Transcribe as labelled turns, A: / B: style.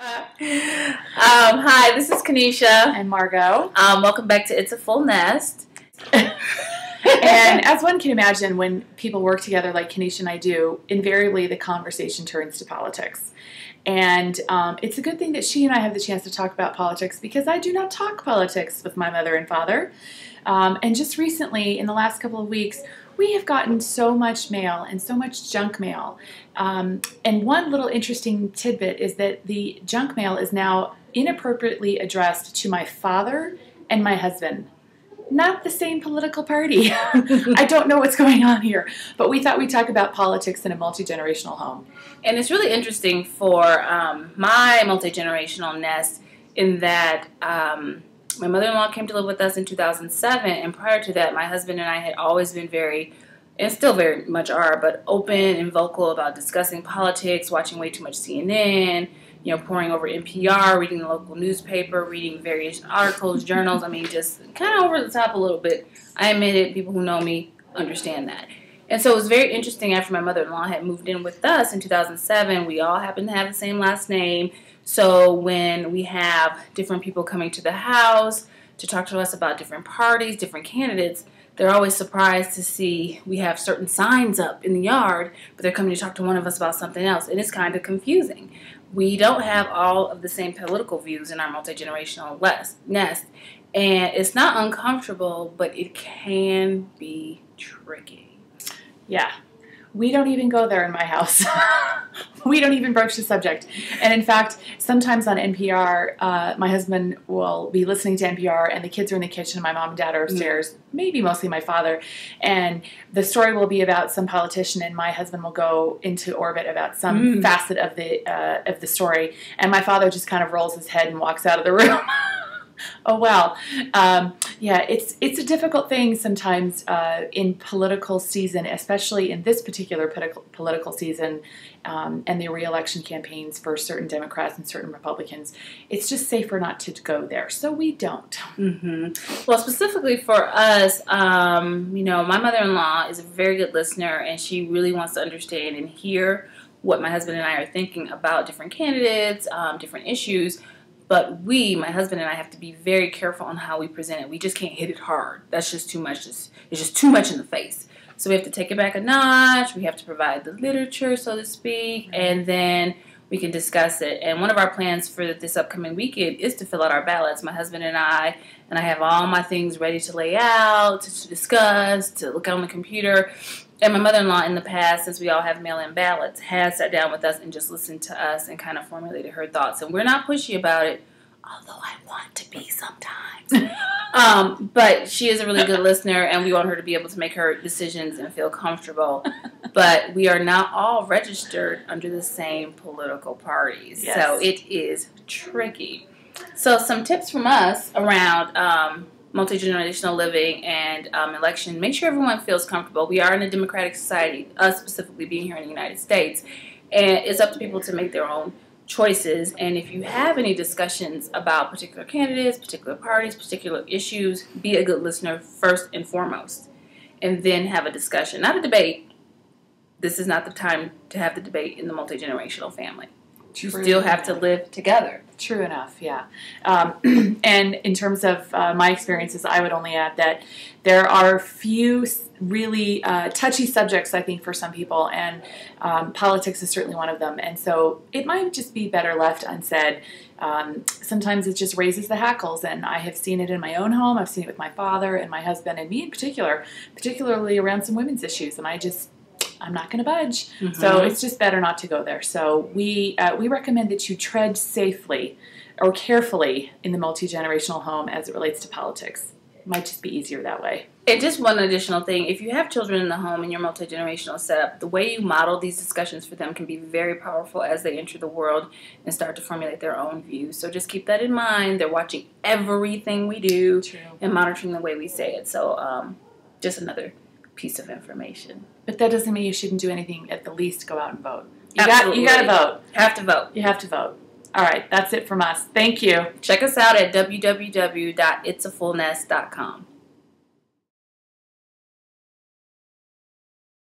A: Hi, this is Kanesha
B: and Margot.
A: Welcome back to It's a Full Nest.
B: And as one can imagine, when people work together like Kanesha and I do, invariably the conversation turns to politics. And it's a good thing that she and I have the chance to talk about politics, because I do not talk politics with my mother and father. And just recently, in the last couple of weeks, we have gotten so much mail and so much junk mail. And one little interesting tidbit is that the junk mail is now inappropriately addressed to my father and my husband. Not the same political party. I don't know what's going on here. But we thought we'd talk about politics in a multi-generational home.
A: And it's really interesting for my multi-generational nest in that my mother-in-law came to live with us in 2007, and prior to that, my husband and I had always been very, and still very much are, but open and vocal about discussing politics, watching way too much CNN, poring over NPR, reading the local newspaper, reading various articles, journals. I mean, just kind of over the top a little bit. I admit it. People who know me understand that. And so it was very interesting after my mother-in-law had moved in with us in 2007. We all happened to have the same last name. So when we have different people coming to the house to talk to us about different parties, different candidates, they're always surprised to see we have certain signs up in the yard, but they're coming to talk to one of us about something else. And it's kind of confusing. We don't have all of the same political views in our multi-generational nest. And it's not uncomfortable, but it can be tricky.
B: Yeah. We don't even go there in my house. We don't even broach the subject. And in fact, sometimes on NPR, my husband will be listening to NPR and the kids are in the kitchen and my mom and dad are upstairs, maybe mostly my father, and the story will be about some politician and my husband will go into orbit about some facet of the story, and my father just kind of rolls his head and walks out of the room. Oh, well. Yeah, it's a difficult thing sometimes in political season, especially in this particular political season and the re-election campaigns for certain Democrats and certain Republicans. It's just safer not to go there, so we don't.
A: Well, specifically for us, my mother-in-law is a very good listener, and she really wants to understand and hear what my husband and I are thinking about different candidates, different issues. But my husband and I, have to be very careful on how we present it. We just can't hit it hard. That's just too much. It's just too much in the face. So we have to take it back a notch. We have to provide the literature, so to speak, and then we can discuss it. And one of our plans for this upcoming weekend is to fill out our ballots. My husband and I have all my things ready to lay out, to discuss, to look on the computer. And my mother-in-law in the past, since we all have mail-in ballots, has sat down with us and just listened to us and kind of formulated her thoughts. And we're not pushy about it, although I want to be sometimes. But she is a really good listener, and we want her to be able to make her decisions and feel comfortable. But we are not all registered under the same political parties. Yes. So it is tricky. So some tips from us around multi-generational living and election. Make sure everyone feels comfortable. We are in a democratic society, us specifically being here in the United States, and it's up to people to make their own choices. And if you have any discussions about particular candidates, particular parties, particular issues, be a good listener first and foremost, and then have a discussion, not a debate. This is not the time to have the debate in the multi-generational family. You still have to live together.
B: True enough, yeah. And in terms of my experiences, I would only add that there are few really touchy subjects, I think, for some people, and politics is certainly one of them. And so it might just be better left unsaid. Sometimes it just raises the hackles, and I have seen it in my own home. I've seen it with my father and my husband and me in particular, particularly around some women's issues, and I'm not going to budge. So it's just better not to go there. So we recommend that you tread safely or carefully in the multi-generational home as it relates to politics. It might just be easier that way.
A: And just one additional thing, if you have children in the home in your multi-generational setup, the way you model these discussions for them can be very powerful as they enter the world and start to formulate their own views. So just keep that in mind. They're watching everything we do and monitoring the way we say it. So just another piece of information.
B: But that doesn't mean you shouldn't do anything at the least go out and vote.
A: You got to vote. Have to vote.
B: You have to vote. All right, that's it from us. Thank you.
A: Check us out at www.itsafullnest.com.